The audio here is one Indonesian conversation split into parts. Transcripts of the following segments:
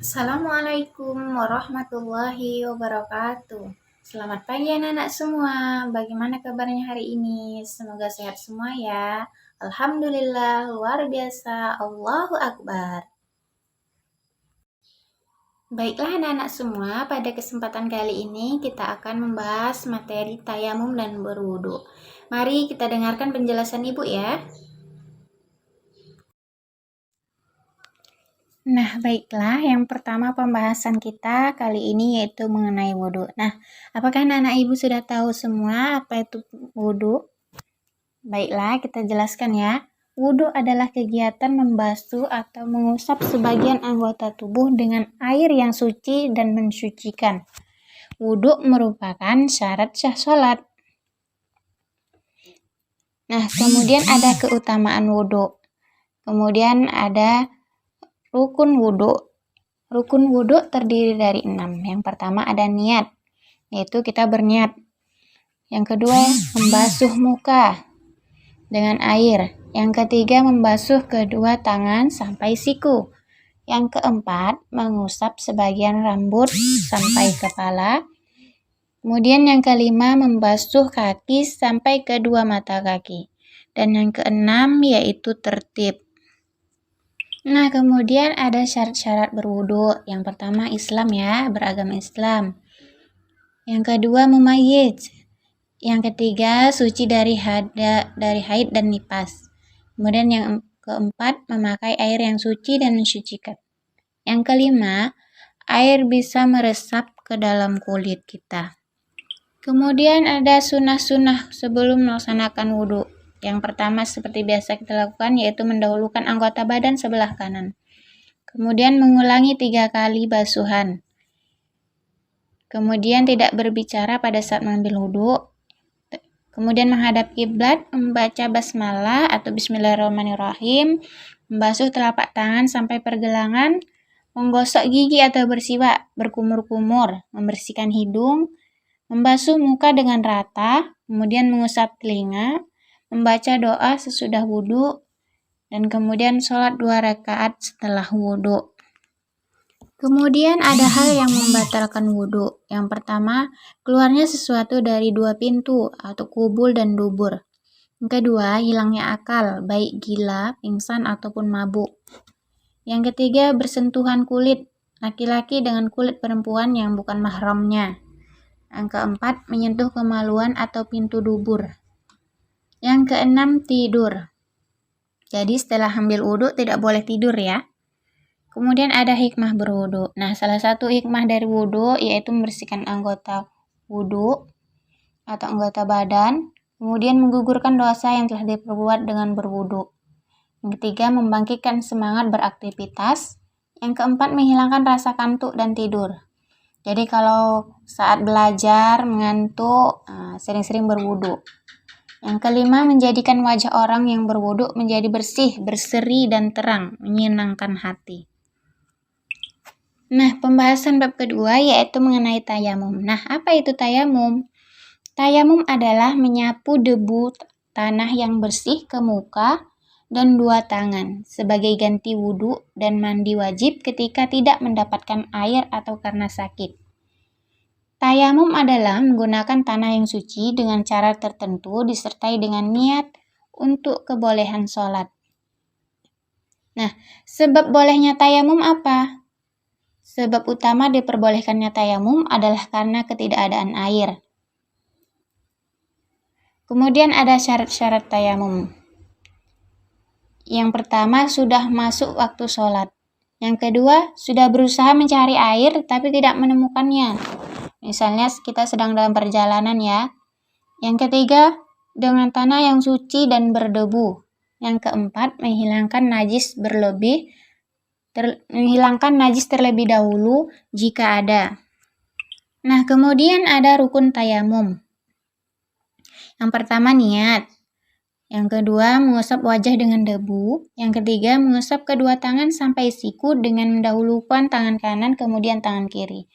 Assalamualaikum warahmatullahi wabarakatuh. Selamat pagi anak-anak semua. Bagaimana kabarnya hari ini? Semoga sehat semua ya. Alhamdulillah, luar biasa. Allahu Akbar. Baiklah anak-anak semua, pada kesempatan kali ini kita akan membahas materi tayamum dan berwudu. Mari kita dengarkan penjelasan Ibu ya. Nah, baiklah, yang pertama pembahasan kita kali ini yaitu mengenai wudhu. Nah, apakah anak-anak ibu sudah tahu semua apa itu wudhu? Baiklah, kita jelaskan ya. Wudhu adalah kegiatan membasuh atau mengusap sebagian anggota tubuh dengan air yang suci dan mensucikan. Wudhu merupakan syarat sah sholat. Nah, kemudian ada keutamaan wudhu. Kemudian ada rukun wudhu. Rukun wudhu terdiri dari 6. Yang pertama ada niat, yaitu kita berniat. Yang kedua, membasuh muka dengan air. Yang ketiga, membasuh kedua tangan sampai siku. Yang keempat, mengusap sebagian rambut sampai kepala. Kemudian yang kelima, membasuh kaki sampai kedua mata kaki. Dan yang keenam, yaitu tertib. Nah, kemudian ada syarat-syarat berwudu. Yang pertama Islam ya, beragama Islam. Yang kedua mumayyiz. Yang ketiga suci dari haid dan nifas. Kemudian yang keempat memakai air yang suci dan mensucikan. Yang kelima, air bisa meresap ke dalam kulit kita. Kemudian ada sunnah-sunnah sebelum melaksanakan wudu. Yang pertama seperti biasa kita lakukan yaitu mendahulukan anggota badan sebelah kanan. Kemudian mengulangi 3 kali basuhan. Kemudian tidak berbicara pada saat mengambil wudu. Kemudian menghadap kiblat, membaca basmalah atau bismillahirrahmanirrahim, membasuh telapak tangan sampai pergelangan, menggosok gigi atau bersiwak, berkumur-kumur, membersihkan hidung, membasuh muka dengan rata, kemudian mengusap telinga, membaca doa sesudah wudu, dan kemudian sholat 2 rakaat setelah wudu. Kemudian ada hal yang membatalkan wudu. Yang pertama, keluarnya sesuatu dari 2 pintu atau kubul dan dubur. Yang kedua, hilangnya akal, baik gila, pingsan ataupun mabuk. Yang ketiga, bersentuhan kulit laki-laki dengan kulit perempuan yang bukan mahramnya. Yang keempat, menyentuh kemaluan atau pintu dubur. Yang keenam, tidur. Jadi setelah ambil wudu tidak boleh tidur ya. Kemudian ada hikmah berwudu. Nah, salah satu hikmah dari wudu yaitu membersihkan anggota wudu atau anggota badan, kemudian menggugurkan dosa yang telah diperbuat dengan berwudu. Yang ketiga, membangkitkan semangat beraktivitas. Yang keempat, menghilangkan rasa kantuk dan tidur. Jadi kalau saat belajar mengantuk, sering-sering berwudu. Yang kelima, menjadikan wajah orang yang berwudu menjadi bersih, berseri dan terang, menyenangkan hati. Nah, pembahasan bab kedua yaitu mengenai tayamum. Nah, apa itu tayamum? Tayamum adalah menyapu debu tanah yang bersih ke muka dan 2 tangan sebagai ganti wudu dan mandi wajib ketika tidak mendapatkan air atau karena sakit. Tayamum adalah menggunakan tanah yang suci dengan cara tertentu disertai dengan niat untuk kebolehan sholat. Nah, sebab bolehnya tayamum apa? Sebab utama diperbolehkannya tayamum adalah karena ketidakadaan air. Kemudian ada syarat-syarat tayamum. Yang pertama, sudah masuk waktu sholat. Yang kedua, sudah berusaha mencari air tapi tidak menemukannya. Misalnya kita sedang dalam perjalanan ya. Yang ketiga, dengan tanah yang suci dan berdebu. Yang keempat, menghilangkan najis terlebih dahulu jika ada. Nah, kemudian ada rukun tayamum. Yang pertama, niat. Yang kedua, mengusap wajah dengan debu. Yang ketiga, mengusap kedua tangan sampai siku dengan mendahulukan tangan kanan kemudian tangan kiri.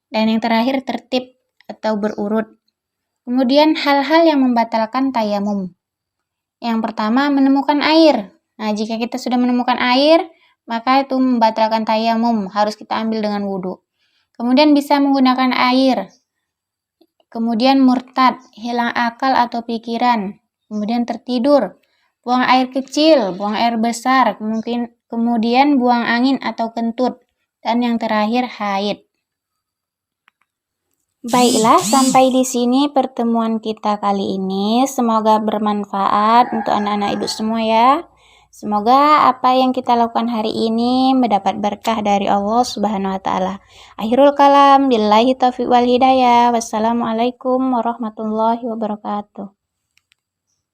Dan yang terakhir, tertib atau berurut. Kemudian hal-hal yang membatalkan tayamum. Yang pertama, menemukan air. Nah, jika kita sudah menemukan air, maka itu membatalkan tayamum, harus kita ambil dengan wudhu. Kemudian bisa menggunakan air. Kemudian murtad, hilang akal atau pikiran. Kemudian tertidur, buang air kecil, buang air besar, kemudian buang angin atau kentut. Dan yang terakhir haid. Baiklah, sampai di sini pertemuan kita kali ini. Semoga bermanfaat untuk anak-anak ibu semua ya. Semoga apa yang kita lakukan hari ini mendapat berkah dari Allah Subhanahu wa taala. Akhirul kalam, billahi taufiq wal hidayah. Wassalamualaikum warahmatullahi wabarakatuh.